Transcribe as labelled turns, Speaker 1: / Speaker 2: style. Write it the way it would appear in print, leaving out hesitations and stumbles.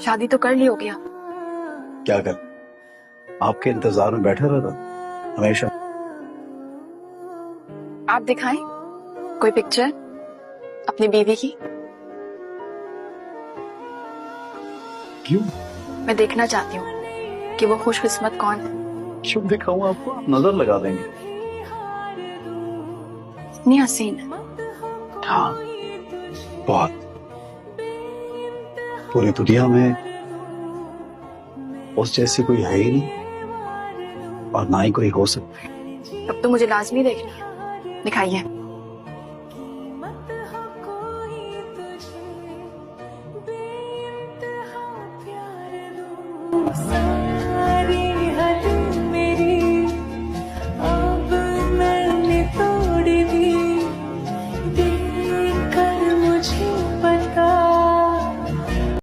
Speaker 1: शादी तो कर ली होगी आप।
Speaker 2: क्या कर, आपके इंतजार में बैठा रहता हमेशा।
Speaker 1: आप दिखाएं कोई पिक्चर अपनी बीवी की।
Speaker 2: क्यों?
Speaker 1: मैं देखना चाहती हूँ कि वो खुशकिस्मत कौन है।
Speaker 2: क्यों दिखाऊं आपको? आप नजर लगा देंगे।
Speaker 1: इतनी हसीन है।
Speaker 2: हाँ, बहुत। पूरी दुनिया में उस जैसी कोई है ही नहीं और ना ही कोई हो सकती।
Speaker 1: तब तो मुझे लाजमी देखनी है। दिखाइए।
Speaker 3: So